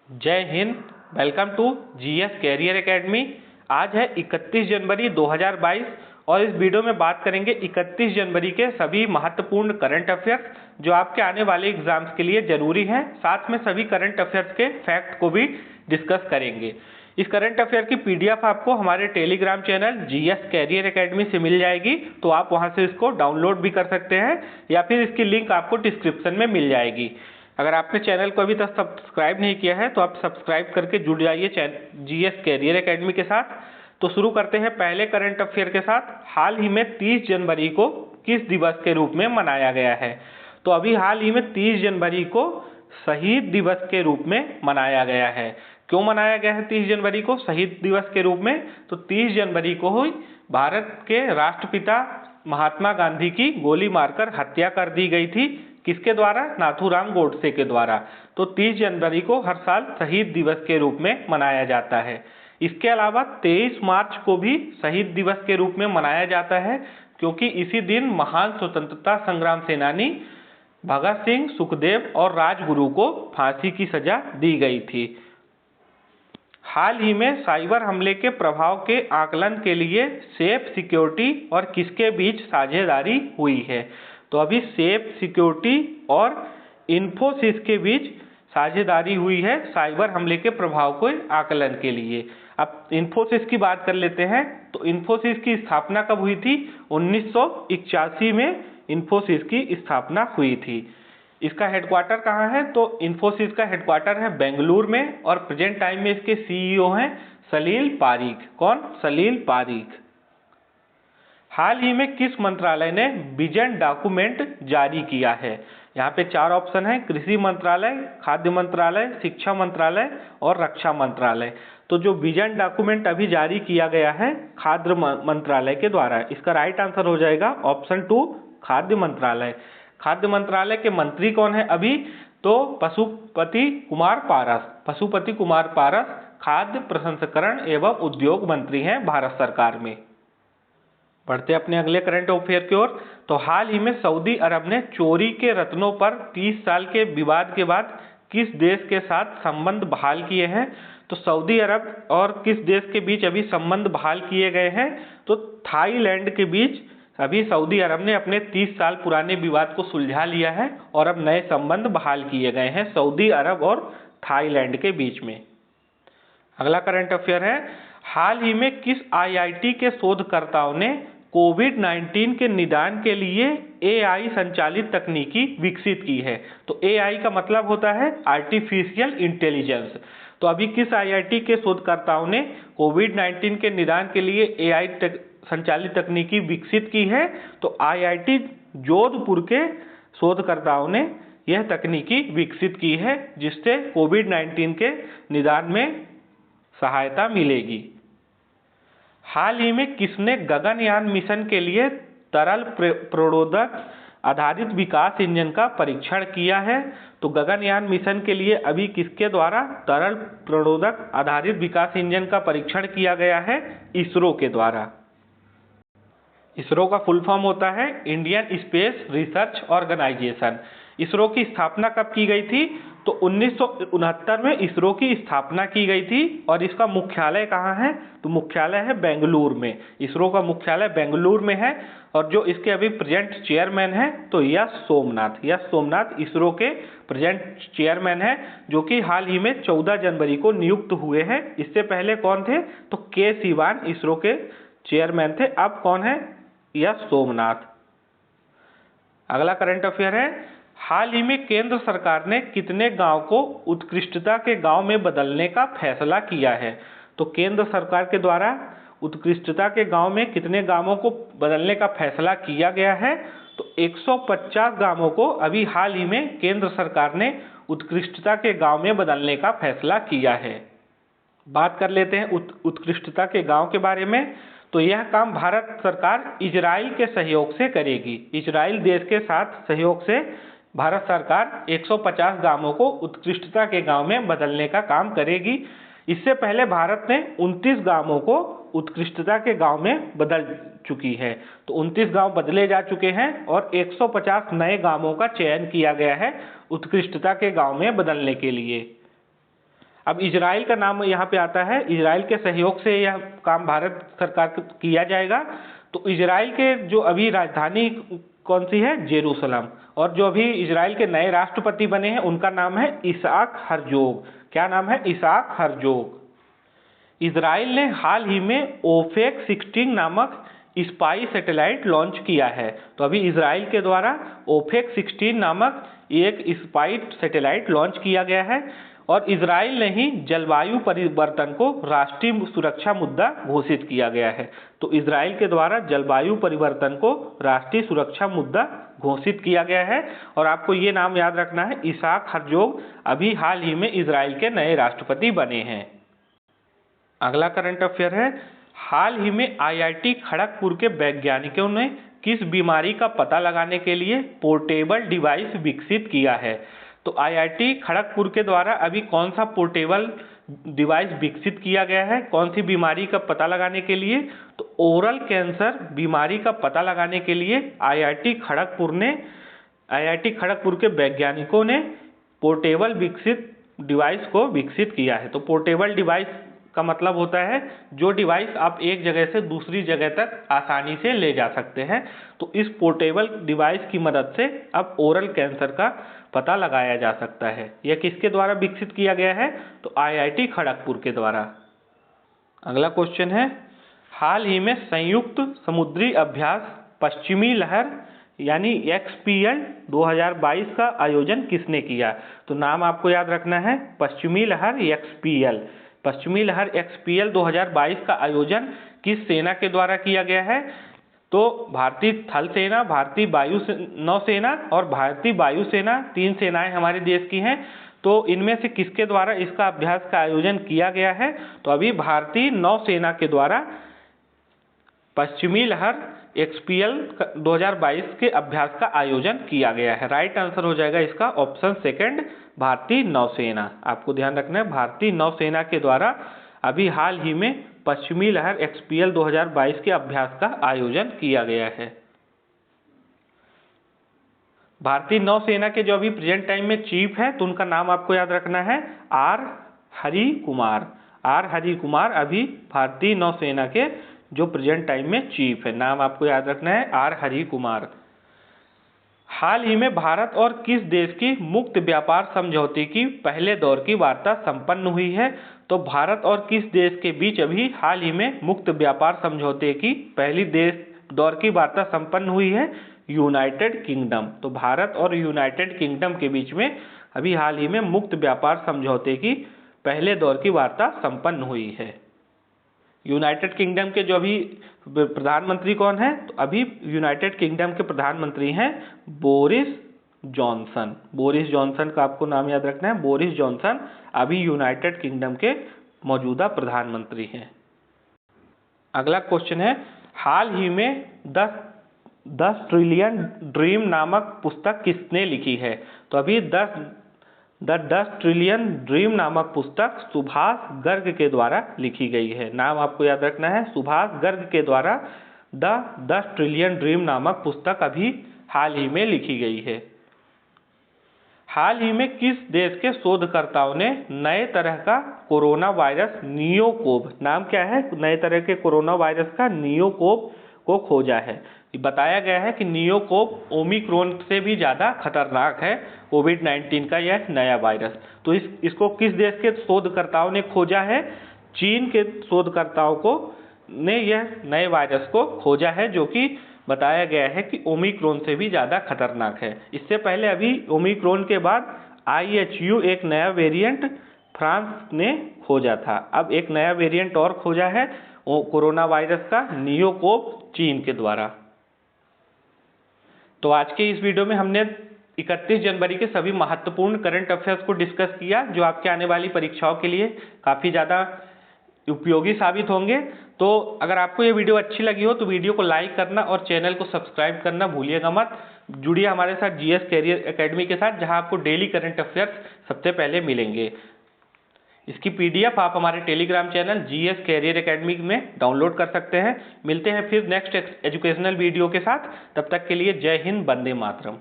जय हिंद। Welcome to GS career academy. आज है 31 जनवरी 2022 और इस वीडियो में बात करेंगे 31 जनवरी के सभी महत्वपूर्ण करंट अफेयर्स जो आपके आने वाले एग्जाम्स के लिए जरूरी हैं। साथ में सभी करंट अफेयर्स के फैक्ट को भी डिस्कस करेंगे। इस करंट अफेयर की पीडीएफ आपको हमारे Telegram channel GS career academy से मिल जाएगी, तो आप वहां से इसको डाउनलोड भी कर सकते हैं या फिर इसकी लिंक आपको डिस्क्रिप्शन में मिल जाएगी। अगर आपने चैनल को अभी तक सब्सक्राइब नहीं किया है तो आप सब्सक्राइब करके जुड़ जाइए जीएस कैरियर एकेडमी के साथ। तो शुरू करते हैं पहले करंट अफेयर के साथ। हाल ही में 30 जनवरी को किस दिवस के रूप में मनाया गया है? तो अभी हाल ही में 30 जनवरी को शहीद दिवस के रूप में मनाया गया है। क्यों मनाया गया है 30 जनवरी को शहीद दिवस के रूप में? तो 30 जनवरी को हुई भारत के राष्ट्रपिता महात्मा गांधी की गोली मारकर हत्या कर दी गई थी। किसके द्वारा? नाथूराम गोडसे के द्वारा। तो 30 जनवरी को हर साल शहीद दिवस के रूप में मनाया जाता है। इसके अलावा 23 मार्च को भी शहीद दिवस के रूप में मनाया जाता है, क्योंकि इसी दिन महान स्वतंत्रता संग्राम सेनानी भगत सिंह, सुखदेव और राजगुरु को फांसी की सजा दी गई थी। हाल ही में साइबर हमले के प्रभाव के आकलन के लिए सेफ सिक्योरिटी और किसके बीच साझेदारी हुई है? तो अभी सेफ सिक्योरिटी और इन्फोसिस के बीच साझेदारी हुई है साइबर हमले के प्रभाव के आकलन के लिए। अब इन्फोसिस की बात कर लेते हैं। तो इन्फोसिस की स्थापना कब हुई थी? 1981 में इन्फोसिस की स्थापना हुई थी। इसका हेडक्वार्टर कहाँ है? तो इन्फोसिस का हेडक्वार्टर है बेंगलुरु में और प्रेजेंट टाइम में इसके सीईओ हैं सलील पारीख। कौन? सलील पारीख। हाल ही में किस मंत्रालय ने विजन डॉक्यूमेंट जारी किया है? यहाँ पे 4 ऑप्शन है: कृषि मंत्रालय, खाद्य मंत्रालय, शिक्षा मंत्रालय और रक्षा मंत्रालय। तो जो विजन डॉक्यूमेंट अभी जारी किया गया है खाद्य मंत्रालय के द्वारा, इसका राइट आंसर हो जाएगा ऑप्शन 2 खाद्य मंत्रालय। खाद्य मंत्रालय के मंत्री कौन है अभी? तो पशुपति कुमार पारस। पशुपति कुमार पारस खाद्य प्रसंस्करण एवं उद्योग मंत्री हैं भारत सरकार में। बढ़ते अपने अगले करंट अफेयर की ओर। तो हाल ही में सऊदी अरब ने चोरी के रत्नों पर 30 साल के विवाद के बाद किस देश के साथ संबंध बहाल किए हैं? तो सऊदी अरब और किस देश के बीच अभी संबंध बहाल किए गए हैं? तो थाईलैंड के बीच अभी सऊदी अरब ने अपने 30 साल पुराने विवाद को सुलझा लिया है और अब नए संबंध बहाल किए गए हैं सऊदी अरब और थाईलैंड के बीच में। अगला करंट अफेयर है, हाल ही में किस आईआईटी के शोधकर्ताओं ने कोविड-19 के निदान के लिए एआई संचालित तकनीकी विकसित की है? तो एआई का मतलब होता है आर्टिफिशियल इंटेलिजेंस। तो अभी किस आईआईटी के शोधकर्ताओं ने कोविड-19 के निदान के लिए एआई संचालित तकनीकी विकसित की है? तो आईआईटी जोधपुर के शोधकर्ताओं ने यह तकनीकी विकसित की है, जिससे कोविड-19 के निदान में सहायता मिलेगी। हाल ही में किसने गगनयान मिशन के लिए तरल प्रणोदक आधारित विकास इंजन का परीक्षण किया है? तो गगनयान मिशन के लिए अभी किसके द्वारा तरल प्रणोदक आधारित विकास इंजन का परीक्षण किया गया है? इसरो के द्वारा। इसरो का फुल फॉर्म होता है Indian Space Research Organisation. ISRO की स्थापना कब की गई थी? तो 1969 में इसरो की स्थापना की गई थी और इसका मुख्यालय कहाँ है? तो मुख्यालय है बेंगलुरु में। इसरो का मुख्यालय बेंगलुरु में है और जो इसके अभी प्रेजेंट चेयरमैन है तो यश सोमनाथ। यश सोमनाथ इसरो के प्रेजेंट चेयरमैन है, जो कि हाल ही में 14 जनवरी को नियुक्त हुए हैं। इससे पहले कौन थे? तो के सिवान इसरो के चेयरमैन थे। अब कौन है? यश सोमनाथ। अगला करंट अफेयर है, हाल ही में केंद्र सरकार ने कितने गांव को उत्कृष्टता के गांव में बदलने का फैसला किया है? तो केंद्र सरकार के द्वारा उत्कृष्टता के गांव में कितने गांवों को बदलने का फैसला किया गया है? तो 150 गांवों को अभी हाल ही में केंद्र सरकार ने उत्कृष्टता के गांव में बदलने का फैसला किया है। बात कर लेते हैं उत्कृष्टता के गांव के बारे में। तो यह काम भारत सरकार इजराइल के सहयोग से करेगी। इजराइल देश के साथ सहयोग से भारत सरकार 150 गांवों को उत्कृष्टता के गांव में बदलने का काम करेगी। इससे पहले भारत ने 29 गांवों को उत्कृष्टता के गांव में बदल चुकी है। तो 29 गांव बदले जा चुके हैं और 150 नए गांवों का चयन किया गया है उत्कृष्टता के गांव में बदलने के लिए। अब इजराइल का नाम यहाँ पे आता है, इजराइल के सहयोग से यह काम भारत सरकार को किया जाएगा। तो इजराइल के जो अभी राजधानी कौन सी है? जेरूसलम। और जो अभी इजराइल के नए राष्ट्रपति बने हैं उनका नाम है इसहाक हर्जोग। क्या नाम है? इसहाक हर्जोग। इजराइल ने हाल ही में ओफेक 16 नामक स्पाई सैटेलाइट लॉन्च किया है। तो अभी इजराइल के द्वारा ओफेक 16 नामक एक स्पाई सैटेलाइट लॉन्च किया गया है। और इजराइल ने ही जलवायु परिवर्तन को राष्ट्रीय सुरक्षा मुद्दा घोषित किया गया है। तो इजराइल के द्वारा जलवायु परिवर्तन को राष्ट्रीय सुरक्षा मुद्दा घोषित किया गया है। और आपको ये नाम याद रखना है, इसहाक हर्जोग अभी हाल ही में इजराइल के नए राष्ट्रपति बने हैं। अगला करंट अफेयर है, हाल ही में आईआईटी खड़गपुर के वैज्ञानिकों ने किस बीमारी का पता लगाने के लिए पोर्टेबल डिवाइस विकसित किया है? तो आईआईटी खड़गपुर के द्वारा अभी कौन सा पोर्टेबल डिवाइस विकसित किया गया है कौन सी बीमारी का पता लगाने के लिए? तो ओरल कैंसर बीमारी का पता लगाने के लिए आईआईटी खड़गपुर के वैज्ञानिकों ने पोर्टेबल विकसित डिवाइस को विकसित किया है। तो पोर्टेबल डिवाइस का मतलब होता है जो डिवाइस आप एक जगह से दूसरी जगह तक आसानी से ले जा सकते हैं। तो इस पोर्टेबल डिवाइस की मदद से अब ओरल कैंसर का पता लगाया जा सकता है। यह किसके द्वारा विकसित किया गया है? तो आईआईटी खड़गपुर के द्वारा। अगला क्वेश्चन है, हाल ही में संयुक्त समुद्री अभ्यास पश्चिमी लहर यानी XPL 2022 का आयोजन किसने किया? तो नाम आपको याद रखना है, पश्चिमी लहर XPL। पश्चिमी लहर XPL 2022 का आयोजन किस सेना के द्वारा किया गया है? तो भारतीय थल सेना, भारतीय नौसेना और भारतीय वायुसेना, 3 सेनाएं हमारे देश की हैं। तो इनमें से किसके द्वारा इसका अभ्यास का आयोजन किया गया है? तो अभी भारतीय नौसेना के द्वारा पश्चिमी लहर XPL 2022 के अभ्यास का आयोजन किया गया है। राइट आंसर हो जाएगा इसका ऑप्शन सेकंड, भारतीय नौसेना। आपको ध्यान रखना है, भारतीय नौसेना के द्वारा अभी हाल ही में पश्चिमी लहर XPL 2022 के अभ्यास का आयोजन किया गया है। भारतीय नौसेना के जो अभी प्रेजेंट टाइम में चीफ है तो उनका नाम आपको याद रखना है आर हरि कुमार। आर हरि कुमार अभी भारतीय नौसेना के जो प्रेजेंट टाइम में चीफ है, नाम आपको याद रखना है आर हरि कुमार। हाल ही में भारत और किस देश की मुक्त व्यापार समझौते की पहले दौर की वार्ता संपन्न हुई है? तो भारत और किस देश के बीच अभी हाल ही में मुक्त व्यापार समझौते की पहली दौर की वार्ता संपन्न हुई है? United kingdom. तो भारत और यूनाइटेड किंगडम के बीच में अभी हाल ही में मुक्त व्यापार समझौते की पहले दौर की वार्ता संपन्न हुई है। यूनाइटेड किंगडम के जो अभी प्रधानमंत्री कौन है? तो अभी यूनाइटेड किंगडम के प्रधानमंत्री हैं बोरिस जॉनसन। बोरिस जॉनसन का आपको नाम याद रखना है, बोरिस जॉनसन अभी यूनाइटेड किंगडम के मौजूदा प्रधानमंत्री हैं। अगला क्वेश्चन है, हाल ही में 10 ट्रिलियन ड्रीम नामक पुस्तक किसने लिखी है? तो अभी 10 ट्रिलियन ड्रीम नामक पुस्तक सुभाष गर्ग के द्वारा लिखी गई है। नाम आपको याद रखना है, सुभाष गर्ग के द्वारा 10 ट्रिलियन ड्रीम नामक पुस्तक अभी हाल ही में लिखी गई है। हाल ही में किस देश के शोधकर्ताओं ने नए तरह का कोरोना वायरस नियोकोव, नाम क्या है नए तरह के कोरोना वायरस का? नियोकोव को खोजा है। बताया गया है कि नियोकोव ओमिक्रॉन से भी ज़्यादा खतरनाक है कोविड-19 का यह नया वायरस। तो इसको किस देश के शोधकर्ताओं ने खोजा है? चीन के शोधकर्ताओं ने यह नए वायरस को खोजा है, जो कि बताया गया है कि ओमिक्रॉन से भी ज़्यादा खतरनाक है। इससे पहले अभी ओमिक्रॉन के बाद IHU एक नया वेरिएंट फ्रांस ने खोजा था। अब एक नया वेरिएंट और खोजा है कोरोना वायरस का, नियोकोव, चीन के द्वारा। तो आज के इस वीडियो में हमने 31 जनवरी के सभी महत्वपूर्ण करंट अफेयर्स को डिस्कस किया, जो आपके आने वाली परीक्षाओं के लिए काफ़ी ज़्यादा उपयोगी साबित होंगे। तो अगर आपको ये वीडियो अच्छी लगी हो तो वीडियो को लाइक करना और चैनल को सब्सक्राइब करना भूलिएगा मत। जुड़िए हमारे साथ GS कैरियर एकेडमी के साथ, जहां आपको डेली करंट अफेयर्स सबसे पहले मिलेंगे। इसकी PDF आप हमारे Telegram channel GS career academy में डाउनलोड कर सकते हैं। मिलते हैं फिर नेक्स्ट एजुकेशनल वीडियो के साथ, तब तक के लिए जय हिंद, वंदे मातरम।